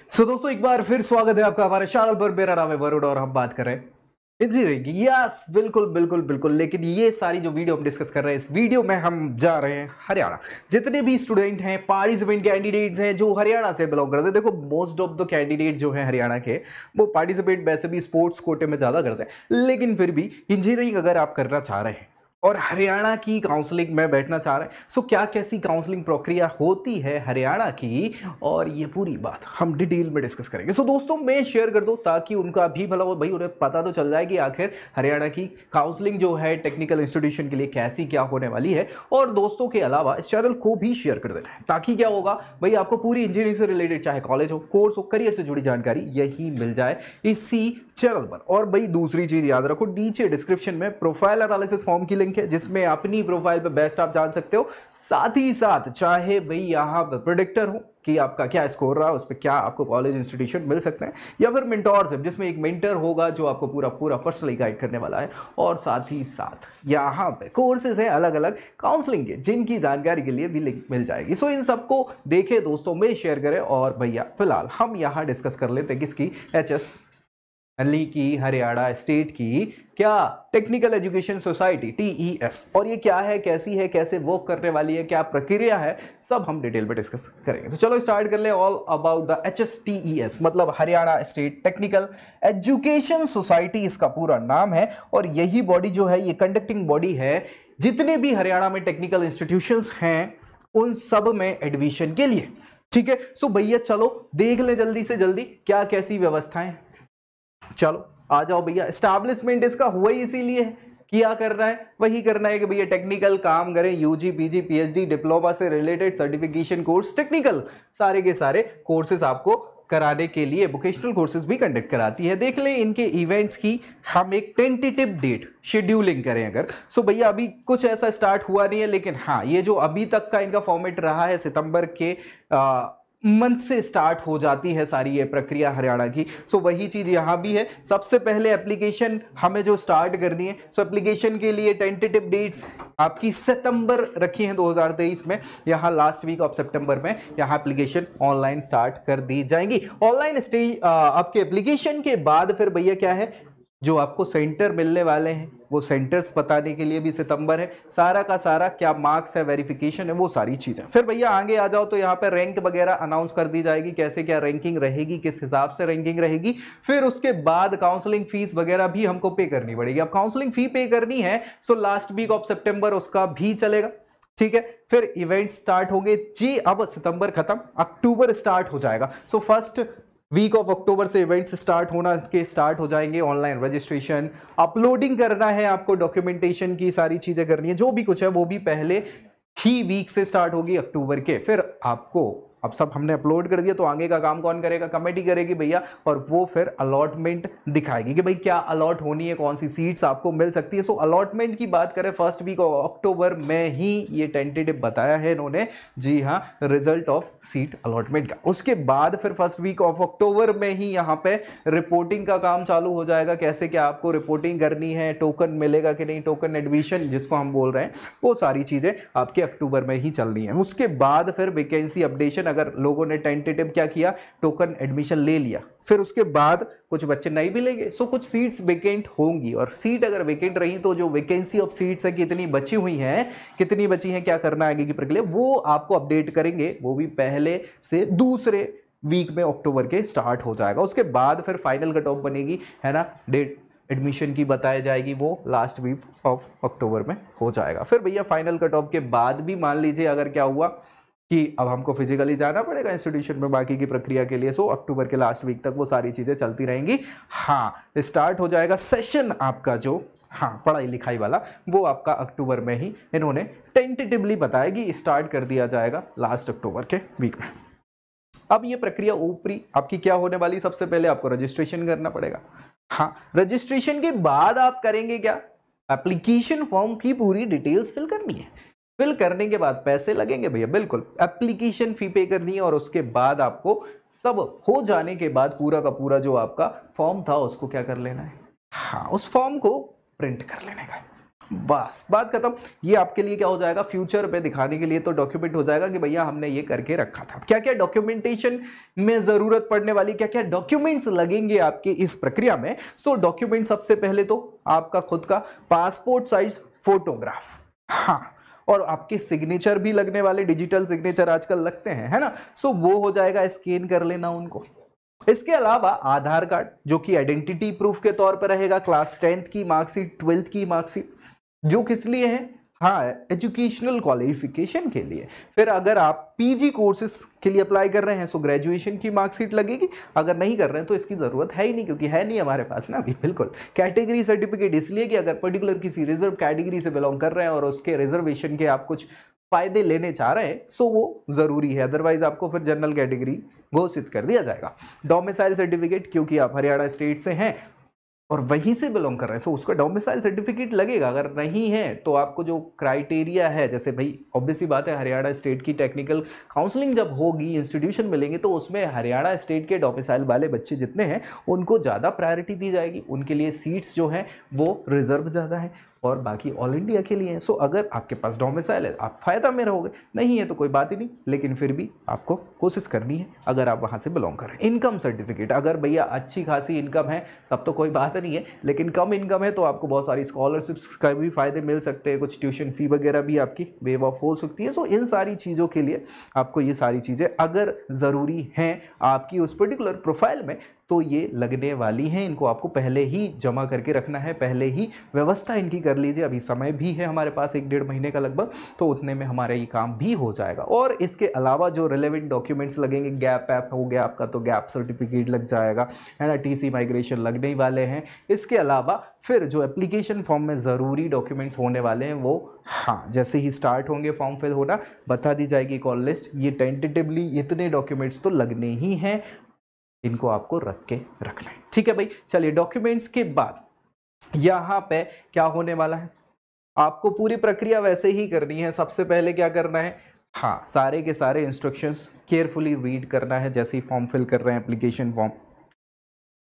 दोस्तों एक बार फिर स्वागत है आपका हमारे चैनल पर। मेरा नाम है वरुण और हम बात कर रहे हैं इंजीनियरिंग की। यस, बिल्कुल बिल्कुल बिल्कुल। लेकिन ये सारी जो वीडियो हम डिस्कस कर रहे हैं, इस वीडियो में हम जा रहे हैं हरियाणा। जितने भी स्टूडेंट हैं, पार्टिसिपेंट कैंडिडेट्स हैं जो हरियाणा से बिलोंग करते हैं, देखो मोस्ट ऑफ द कैंडिडेट जो हैं हरियाणा के, वो पार्टिसिपेट वैसे भी स्पोर्ट्स कोटे में ज़्यादा करते हैं। लेकिन फिर भी इंजीनियरिंग अगर आप करना चाह रहे हैं और हरियाणा की काउंसलिंग में बैठना चाह रहे हैं, सो क्या कैसी काउंसलिंग प्रक्रिया होती है हरियाणा की, और ये पूरी बात हम डिटेल में डिस्कस करेंगे। सो दोस्तों मैं शेयर कर दूं ताकि उनका भी भला हो, भाई उन्हें पता तो चल जाए कि आखिर हरियाणा की काउंसलिंग जो है टेक्निकल इंस्टीट्यूशन के लिए कैसी क्या होने वाली है। और दोस्तों के अलावा इस चैनल को भी शेयर कर देना है ताकि क्या होगा भाई, आपको पूरी इंजीनियरिंग से रिलेटेड चाहे कॉलेज हो, कोर्स हो, करियर से जुड़ी जानकारी यही मिल जाए इसी चैनल पर। और भाई दूसरी चीज याद रखो, नीचे डिस्क्रिप्शन में प्रोफाइल एनालिसिस फॉर्म की लिंक है जिसमें अपनी प्रोफाइल पे बेस्ट आप जान सकते हो। साथ ही साथ चाहे भाई यहाँ पे प्रेडिक्टर हो कि आपका क्या स्कोर रहा है, उस पर क्या आपको कॉलेज इंस्टीट्यूशन मिल सकते हैं, या फिर मेंटोरशिप जिसमें एक मेंटर होगा जो आपको पूरा पूरा पर्सनली गाइड करने वाला है। और साथ ही साथ यहाँ पे कोर्सेज हैं अलग अलग काउंसलिंग के जिनकी जानकारी के लिए भी लिंक मिल जाएगी। सो इन सबको देखें दोस्तों में शेयर करें। और भैया फिलहाल हम यहाँ डिस्कस कर लेते हैं किसकी, HS दिल्ली की, हरियाणा स्टेट की क्या टेक्निकल एजुकेशन सोसाइटी TES। और ये क्या है, कैसी है, कैसे वर्क करने वाली है, क्या प्रक्रिया है, सब हम डिटेल में डिस्कस करेंगे। तो चलो स्टार्ट कर ले। ऑल अबाउट द HSTES मतलब Haryana state technical education society इसका पूरा नाम है। और यही बॉडी जो है ये कंडक्टिंग बॉडी है जितने भी हरियाणा में टेक्निकल इंस्टीट्यूशंस हैं उन सब में एडमिशन के लिए। ठीक है, सो भैया चलो देख ले जल्दी से जल्दी क्या कैसी व्यवस्थाएं। चलो आ जाओ भैया। एस्टैब्लिशमेंट इसका हुआ ही इसीलिए है, क्या करना है, वही करना है कि भैया टेक्निकल काम करें, UG PG PhD डिप्लोमा से रिलेटेड सर्टिफिकेशन कोर्स, टेक्निकल सारे के सारे कोर्सेज आपको कराने के लिए वोकेशनल कोर्सेज भी कंडक्ट कराती है। देख लें इनके इवेंट्स की हम एक टेंटेटिव डेट शेड्यूलिंग करें अगर, सो भैया अभी कुछ ऐसा स्टार्ट हुआ नहीं है, लेकिन हाँ ये जो अभी तक का इनका फॉर्मेट रहा है, सितंबर के मंथ से स्टार्ट हो जाती है सारी ये प्रक्रिया हरियाणा की। सो वही चीज यहां भी है। सबसे पहले एप्लीकेशन हमें जो स्टार्ट करनी है, सो एप्लीकेशन के लिए टेंटेटिव डेट्स आपकी सितंबर रखी हैं 2023 में। यहाँ लास्ट वीक ऑफ सितंबर में यहाँ एप्लीकेशन ऑनलाइन स्टार्ट कर दी जाएंगी। ऑनलाइन स्टेज आपके एप्लीकेशन के बाद फिर भैया क्या है, जो आपको सेंटर मिलने वाले हैं वो सेंटर्स बताने के लिए भी सितंबर है। सारा का सारा क्या मार्क्स है, वेरिफिकेशन है, वो सारी चीजें। फिर भैया आगे आ जाओ तो यहाँ पे रैंक वगैरह अनाउंस कर दी जाएगी, कैसे क्या रैंकिंग रहेगी, किस हिसाब से रैंकिंग रहेगी। फिर उसके बाद काउंसलिंग फीस वगैरह भी हमको पे करनी पड़ेगी। अब काउंसलिंग फी पे करनी है सो लास्ट वीक ऑफ सितंबर उसका भी चलेगा। ठीक है, फिर इवेंट स्टार्ट होंगे जी। अब सितंबर खत्म, अक्टूबर स्टार्ट हो जाएगा। So first week of October से इवेंट्स स्टार्ट होना के स्टार्ट हो जाएंगे। ऑनलाइन रजिस्ट्रेशन, अपलोडिंग करना है आपको, डॉक्यूमेंटेशन की सारी चीजें करनी है, जो भी कुछ है वो भी पहले ही वीक से स्टार्ट होगी अक्टूबर के। फिर आपको अब सब हमने अपलोड कर दिया तो आगे का काम कौन करेगा, कमेटी करेगी भैया। और वो फिर अलॉटमेंट दिखाएगी कि भाई क्या अलॉट होनी है, कौन सी सीट्स आपको मिल सकती है। सो अलॉटमेंट की बात करें फर्स्ट वीक ऑफ अक्टूबर में ही ये टेंटेटिव बताया है इन्होंने, जी हाँ, रिजल्ट ऑफ सीट अलॉटमेंट का। उसके बाद फिर फर्स्ट वीक ऑफ अक्टूबर में ही यहाँ पे रिपोर्टिंग का काम चालू हो जाएगा, कैसे क्या आपको रिपोर्टिंग करनी है, टोकन मिलेगा कि नहीं, टोकन एडमिशन जिसको हम बोल रहे हैं, वो सारी चीजें आपके अक्टूबर में ही चलनी है। उसके बाद फिर वैकेंसी अपडेशन, अगर लोगों ने टेंटेटिव क्या किया, टोकन एडमिशन ले लिया, फिर उसके बाद कुछ बच्चे नहीं भी लेंगे, सो कुछ सीट्स वेकेंट होंगी। और सीट अगर वेकेंट रही तो जो वैकेंसी ऑफ सीट्स है कितनी बची हुई हैं, कितनी बची हैं, क्या करना है आगे की प्रक्रिया, वो आपको अपडेट करेंगे। वो भी पहले से दूसरे वीक में अक्टूबर के स्टार्ट हो जाएगा। उसके बाद फिर फाइनल कट ऑफ बनेगी, है ना, डेट एडमिशन की बताई जाएगी, वो लास्ट वीक ऑफ अक्टूबर में हो जाएगा। फिर भैया फाइनल कट ऑफ के बाद भी मान लीजिए अगर क्या हुआ कि अब हमको फिजिकली जाना पड़ेगा इंस्टीट्यूशन में बाकी की प्रक्रिया के लिए, सो अक्टूबर के लास्ट वीक तक वो सारी चीज़ें चलती रहेंगी। हाँ, स्टार्ट हो जाएगा सेशन आपका जो, हाँ, पढ़ाई लिखाई वाला, वो आपका अक्टूबर में ही इन्होंने टेंटेटिवली बताया कि स्टार्ट कर दिया जाएगा लास्ट अक्टूबर के वीक में। अब ये प्रक्रिया ऊपरी आपकी क्या होने वाली, सबसे पहले आपको रजिस्ट्रेशन करना पड़ेगा। हाँ, रजिस्ट्रेशन के बाद आप करेंगे क्या, एप्लीकेशन फॉर्म की पूरी डिटेल्स फिल करनी है। फिल करने के बाद पैसे लगेंगे भैया, बिल्कुल एप्लीकेशन फी पे करनी है। और उसके बाद आपको सब हो जाने के बाद पूरा का पूरा जो आपका फॉर्म था उसको क्या कर लेना है, हाँ, उस फॉर्म को प्रिंट कर लेने का है। बस बात खत्म। ये आपके लिए क्या हो जाएगा, फ्यूचर में दिखाने के लिए तो डॉक्यूमेंट हो जाएगा कि भैया हमने ये करके रखा था। क्या क्या डॉक्यूमेंटेशन में जरूरत पड़ने वाली, क्या क्या डॉक्यूमेंट्स लगेंगे आपके इस प्रक्रिया में। सो डॉक्यूमेंट सबसे पहले तो आपका खुद का पासपोर्ट साइज फोटोग्राफ, हाँ, और आपके सिग्नेचर भी लगने वाले, डिजिटल सिग्नेचर आजकल लगते हैं, है ना। सो वो हो जाएगा, स्कैन कर लेना उनको। इसके अलावा आधार कार्ड जो कि आइडेंटिटी प्रूफ के तौर पर रहेगा, क्लास 10th की मार्कशीट, 12th की मार्कशीट, जो किस लिए है, हाँ, एजुकेशनल क्वालिफिकेशन के लिए। फिर अगर आप पीजी कोर्सेज के लिए अप्लाई कर रहे हैं सो ग्रेजुएशन की मार्कशीट लगेगी। अगर नहीं कर रहे हैं तो इसकी ज़रूरत है ही नहीं, क्योंकि है नहीं हमारे पास ना अभी। बिल्कुल कैटेगरी सर्टिफिकेट इसलिए कि अगर पर्टिकुलर किसी रिजर्व कैटेगरी से बिलोंग कर रहे हैं और उसके रिजर्वेशन के आप कुछ फायदे लेने चाह रहे हैं सो वो ज़रूरी है, अदरवाइज आपको फिर जनरल कैटेगरी घोषित कर दिया जाएगा। डोमिसाइल सर्टिफिकेट, क्योंकि आप हरियाणा स्टेट से हैं और वहीं से बिलोंग कर रहे हैं सो उसका डोमिसाइल सर्टिफिकेट लगेगा। अगर नहीं है तो आपको जो क्राइटेरिया है, जैसे भाई ऑब्वियसली बात है, हरियाणा स्टेट की टेक्निकल काउंसलिंग जब होगी, इंस्टीट्यूशन मिलेंगे, तो उसमें हरियाणा स्टेट के डोमिसाइल वाले बच्चे जितने हैं उनको ज़्यादा प्रायोरिटी दी जाएगी, उनके लिए सीट्स जो हैं वो रिजर्व ज़्यादा है और बाकी ऑल इंडिया के लिए है। सो अगर आपके पास डोमिसाइल है आप फ़ायदा में रहोगे, नहीं है तो कोई बात ही नहीं, लेकिन फिर भी आपको कोशिश करनी है अगर आप वहाँ से बिलोंग करें। इनकम सर्टिफिकेट, अगर भैया अच्छी खासी इनकम है तब तो कोई बात नहीं है, लेकिन कम इनकम है तो आपको बहुत सारी स्कॉलरशिप्स का भी फ़ायदे मिल सकते हैं, कुछ ट्यूशन फ़ी वगैरह भी आपकी वेव ऑफ हो सकती है। सो इन सारी चीज़ों के लिए आपको ये सारी चीज़ें अगर ज़रूरी हैं आपकी उस पर्टिकुलर प्रोफाइल में तो ये लगने वाली हैं। इनको आपको पहले ही जमा करके रखना है, पहले ही व्यवस्था इनकी कर लीजिए। अभी समय भी है हमारे पास 1-1.5 महीने का लगभग, तो उतने में हमारा ये काम भी हो जाएगा। और इसके अलावा जो रिलेवेंट डॉक्यूमेंट्स लगेंगे, गैप ऐप हो गया आपका तो गैप सर्टिफिकेट लग जाएगा, है ना, टीसी माइग्रेशन लगने ही वाले हैं। इसके अलावा फिर जो एप्लीकेशन फॉर्म में ज़रूरी डॉक्यूमेंट्स होने वाले हैं वो, हाँ, जैसे ही स्टार्ट होंगे फॉर्म फिल होना बता दी जाएगी कॉल लिस्ट। ये टेंटेटिवली इतने डॉक्यूमेंट्स तो लगने ही हैं, इनको आपको रख के रखना है, ठीक है भाई। चलिए डॉक्यूमेंट्स के बाद यहाँ पे क्या होने वाला है, आपको पूरी प्रक्रिया वैसे ही करनी है। सबसे पहले क्या करना है, हाँ, सारे के सारे इंस्ट्रक्शंस केयरफुली रीड करना है जैसे ही फॉर्म फिल कर रहे हैं एप्लीकेशन फॉर्म,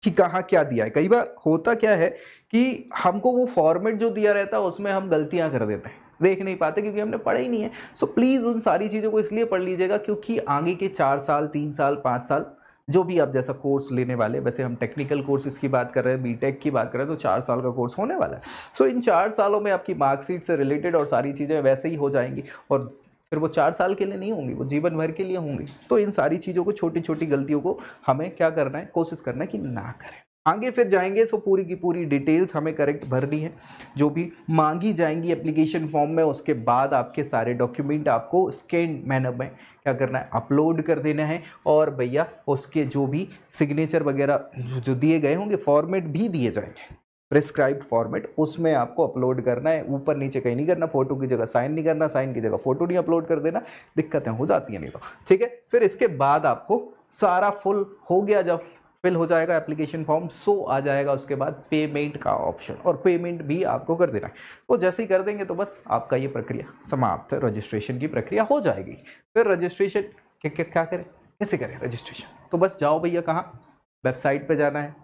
कि कहाँ क्या दिया है। कई बार होता क्या है कि हमको वो फॉर्मेट जो दिया रहता है उसमें हम गलतियाँ कर देते हैं, देख नहीं पाते क्योंकि हमने पढ़ा ही नहीं है। सो प्लीज़ उन सारी चीज़ों को इसलिए पढ़ लीजिएगा क्योंकि आगे के 4 साल, 3 साल, 5 साल जो भी आप जैसा कोर्स लेने वाले, वैसे हम टेक्निकल कोर्सेज की बात कर रहे हैं, बीटेक की बात कर रहे हैं, तो 4 साल का कोर्स होने वाला है। सो इन 4 सालों में आपकी मार्कशीट से रिलेटेड और सारी चीज़ें वैसे ही हो जाएंगी और फिर वो 4 साल के लिए नहीं होंगी, वो जीवन भर के लिए होंगी। तो इन सारी चीज़ों को, छोटी छोटी गलतियों को हमें क्या करना है, कोशिश करना है कि ना करें। आगे फिर जाएंगे सो पूरी की पूरी डिटेल्स हमें करेक्ट भरनी है जो भी मांगी जाएंगी एप्लीकेशन फॉर्म में। उसके बाद आपके सारे डॉक्यूमेंट आपको स्कैन मैनर में क्या करना है, अपलोड कर देना है। और भैया उसके जो भी सिग्नेचर वगैरह जो दिए गए होंगे, फॉर्मेट भी दिए जाएंगे, प्रिस्क्राइब्ड फॉर्मेट, उसमें आपको अपलोड करना है। ऊपर नीचे कहीं नहीं करना, फोटो की जगह साइन नहीं करना, साइन की जगह फोटो नहीं अपलोड कर देना, दिक्कतें हो जाती हैं नहीं तो, ठीक है। फिर इसके बाद आपको सारा फुल हो गया, जब फिल हो जाएगा एप्लीकेशन फॉर्म सो आ जाएगा उसके बाद पेमेंट का ऑप्शन, और पेमेंट भी आपको कर देना है। तो जैसे ही कर देंगे तो बस आपका ये प्रक्रिया समाप्त, रजिस्ट्रेशन की प्रक्रिया हो जाएगी। फिर रजिस्ट्रेशन क्या करें, कैसे करें रजिस्ट्रेशन, तो बस जाओ भैया कहाँ, वेबसाइट पे जाना है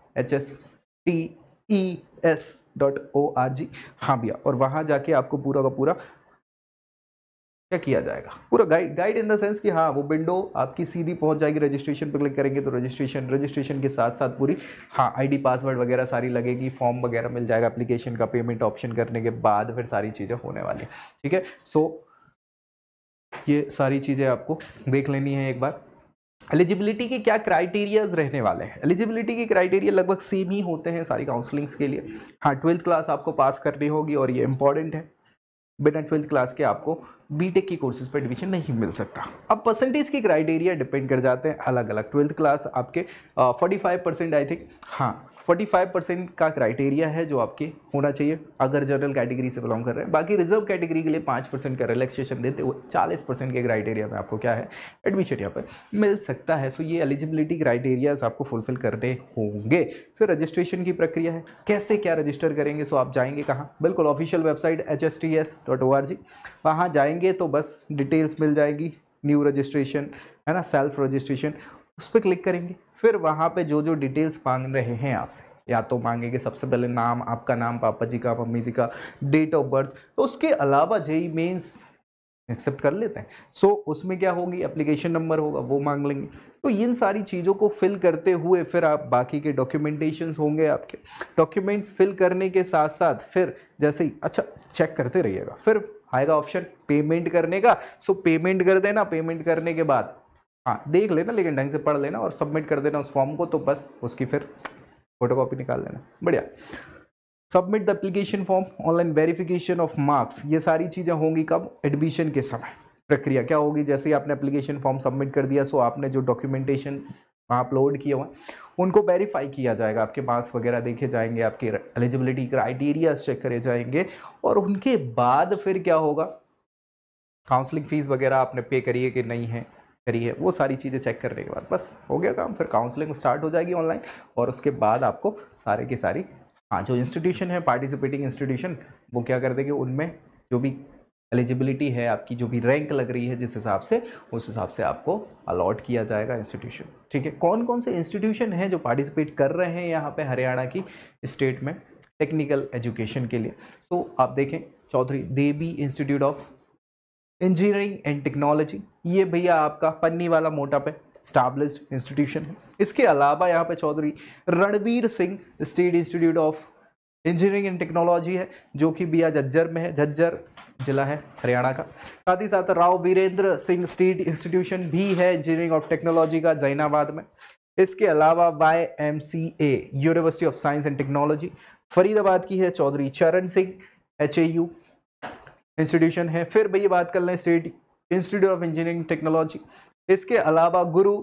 hstes.org, हाँ भैया, और वहाँ जाके आपको पूरा का पूरा क्या किया जाएगा, पूरा गाइड इन द सेंस कि हाँ वो विंडो आपकी सीधी पहुंच जाएगी। रजिस्ट्रेशन पर क्लिक करेंगे तो रजिस्ट्रेशन के साथ साथ पूरी, हाँ, आईडी पासवर्ड वगैरह सारी लगेगी, फॉर्म वगैरह मिल जाएगा एप्लीकेशन का, पेमेंट ऑप्शन करने के बाद फिर सारी चीज़ें होने वाली, ठीक है। सो ये सारी चीज़ें आपको देख लेनी है एक बार। एलिजिबिलिटी के क्या क्राइटेरियाज रहने वाले हैं, एलिजिबिलिटी के क्राइटेरिया लगभग सेम ही होते हैं सारी काउंसलिंग्स के लिए। हाँ, 12th क्लास आपको पास करनी होगी और ये इंपॉर्टेंट है, बिना 12th क्लास के आपको बीटेक की कोर्सेज पर एडमिशन नहीं मिल सकता। अब परसेंटेज के क्राइटेरिया डिपेंड कर जाते हैं अलग अलग। 12th क्लास आपके 45% आई थिंक, हाँ 45% का क्राइटेरिया है जो आपके होना चाहिए अगर जनरल कैटेगरी से बिलोंग कर रहे हैं। बाकी रिजर्व कैटेगरी के लिए 5% का रिलैक्सेशन देते हुए 40% के क्राइटेरिया में आपको क्या है, एडमिशन यहाँ पर मिल सकता है। सो ये एलिजिबिलिटी क्राइटेरियाज आपको फुलफिल करने होंगे। फिर रजिस्ट्रेशन की प्रक्रिया है, कैसे क्या रजिस्टर करेंगे। सो आप जाएंगे कहाँ, बिल्कुल ऑफिशियल वेबसाइट hstes.org, वहाँ जाएंगे तो बस डिटेल्स मिल जाएगी, न्यू रजिस्ट्रेशन है ना, सेल्फ रजिस्ट्रेशन, उस पर क्लिक करेंगे। फिर वहाँ पे जो जो डिटेल्स मांग रहे हैं आपसे या तो मांगेंगे सबसे पहले नाम, आपका नाम, पापा जी का, मम्मी जी का, डेट ऑफ बर्थ। तो उसके अलावा जेईई मेंस एक्सेप्ट कर लेते हैं। सो उसमें क्या होगी, एप्लीकेशन नंबर होगा, वो मांग लेंगे। तो इन सारी चीज़ों को फिल करते हुए फिर आप बाकी के डॉक्यूमेंटेशन होंगे, आपके डॉक्यूमेंट्स फिल करने के साथ साथ फिर जैसे ही अच्छा चेक करते रहिएगा, फिर आएगा ऑप्शन पेमेंट करने का। सो पेमेंट कर देना, पेमेंट करने के बाद हाँ देख लेना, लेकिन ढंग से पढ़ लेना और सबमिट कर देना उस फॉर्म को। तो बस उसकी फिर फोटोकॉपी निकाल लेना, बढ़िया। Submit the application form, online verification of marks, ये सारी चीज़ें होंगी कब, एडमिशन के समय। प्रक्रिया क्या होगी, जैसे ही आपने एप्लीकेशन फॉर्म सबमिट कर दिया, सो आपने जो डॉक्यूमेंटेशन वहाँ अपलोड किए हुए उनको वेरीफाई किया जाएगा, आपके मार्क्स वगैरह देखे जाएंगे, आपके एलिजिबिलिटी क्राइटेरिया चेक करे जाएंगे, और उनके बाद फिर क्या होगा, काउंसलिंग फीस वगैरह आपने पे करी है कि नहीं है, करी है, वो सारी चीज़ें चेक करने के बाद बस हो गया काम। फिर काउंसलिंग स्टार्ट हो जाएगी ऑनलाइन, और उसके बाद आपको सारे की सारी हाँ जो इंस्टीट्यूशन है, पार्टिसिपेटिंग इंस्टीट्यूशन, वो क्या कर देंगे, उनमें जो भी एलिजिबिलिटी है, आपकी जो भी रैंक लग रही है जिस हिसाब से, उस हिसाब से आपको अलॉट किया जाएगा इंस्टीट्यूशन। ठीक है, कौन कौन से इंस्टीट्यूशन हैं जो पार्टिसिपेट कर रहे हैं यहाँ पे हरियाणा की स्टेट में टेक्निकल एजुकेशन के लिए। सो आप देखें, Chaudhary Devi institute of engineering and technology, ये भैया आपका पन्नी वाला मोटा पे स्टैब्लिश्ड इंस्टीट्यूशन है। इसके अलावा यहाँ पे Chaudhary Ranveer Singh state institute of engineering and technology है, जो कि भैया झज्जर में है, झज्जर जिला है हरियाणा का। साथ ही साथ राव वीरेंद्र सिंह स्टेट इंस्टीट्यूशन भी है इंजीनियरिंग और टेक्नोलॉजी का, जैनाबाद में। इसके अलावा YMCA university of science and technology Faridabad की है, चौधरी चरण सिंह HAU इंस्टीट्यूशन है। फिर भैया बात कर लें state institute of engineering technology, इसके अलावा गुरु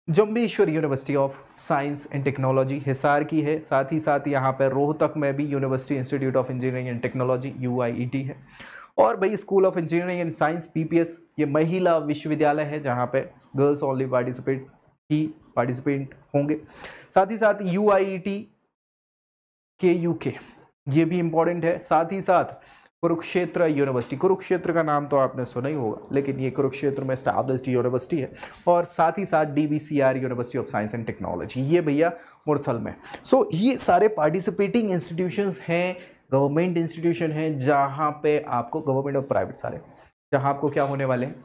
Jambheshwar university of science and technology Hisar की है। साथ ही साथ यहाँ पर रोहतक में भी university institute of engineering and technology UIET है। और भाई school of engineering and science PPS, ये महिला विश्वविद्यालय है जहाँ पे गर्ल्स ओनली पार्टिसिपेंट होंगे। साथ ही साथ UIET KUK, ये भी इम्पॉर्टेंट है। साथ ही साथ कुरुक्षेत्र यूनिवर्सिटी, कुरुक्षेत्र का नाम तो आपने सुना ही होगा, लेकिन ये कुरुक्षेत्र में एस्टैब्लिश्ड यूनिवर्सिटी है। और साथ ही साथ DVCR university of science and technology, ये भैया मुरथल में। सो ये सारे पार्टिसिपेटिंग इंस्टीट्यूशंस हैं, गवर्नमेंट इंस्टीट्यूशन हैं, जहाँ पे आपको गवर्नमेंट और प्राइवेट सारे, जहाँ आपको क्या होने वाले हैं,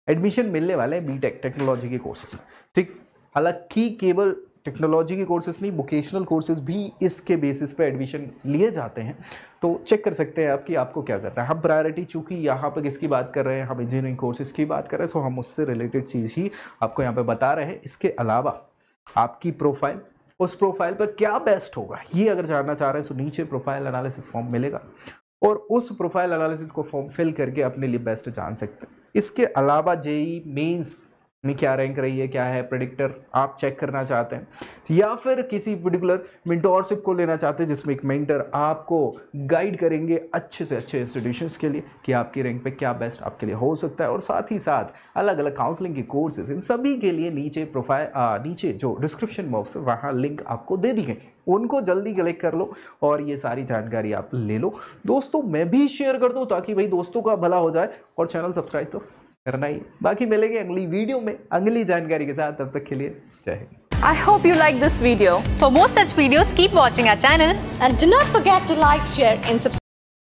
एडमिशन मिलने वाले हैं BTech टेक्नोलॉजी के कोर्सेज में। ठीक, हालांकि केवल टेक्नोलॉजी के कोर्सेज नहीं, वोकेशनल कोर्सेज भी इसके बेसिस पे एडमिशन लिए जाते हैं। तो चेक कर सकते हैं आपकी आपको क्या करना है। हम प्रायोरिटी चूँकि यहाँ पर किसकी बात कर रहे हैं, हम इंजीनियरिंग कोर्सेज की बात कर रहे हैं, सो हम उससे रिलेटेड चीज़ ही आपको यहाँ पे बता रहे हैं। इसके अलावा आपकी प्रोफाइल, उस प्रोफाइल पर क्या बेस्ट होगा, ये अगर जानना चाह रहे हैं तो नीचे प्रोफाइल एनालिसिस फॉर्म मिलेगा, और उस प्रोफाइल एनालिसिस को फॉर्म फिल करके अपने लिए बेस्ट जान सकते हैं। इसके अलावा जेईई मेंस में क्या रैंक रही है, क्या है प्रेडिक्टर, आप चेक करना चाहते हैं, या फिर किसी पर्टिकुलर मेंटोरशिप को लेना चाहते हैं जिसमें एक मेंटर आपको गाइड करेंगे अच्छे से अच्छे इंस्टीट्यूशंस के लिए कि आपकी रैंक पे क्या बेस्ट आपके लिए हो सकता है। और साथ ही साथ अलग अलग काउंसलिंग के कोर्सेज, इन सभी के लिए नीचे प्रोफाइल नीचे जो डिस्क्रिप्शन बॉक्स है वहाँ लिंक आपको दे दी गई, उनको जल्दी कलेक्ट कर लो और ये सारी जानकारी आप ले लो। दोस्तों मैं भी शेयर कर दूँ ताकि भाई दोस्तों का भला हो जाए, और चैनल सब्सक्राइब तो करना ही। बाकी मिलेंगे अगली वीडियो में अगली जानकारी के साथ, तब तक के लिए जय Hind. I hope you like this video. For more such videos, keep watching our channel and do not forget to like, share and subscribe.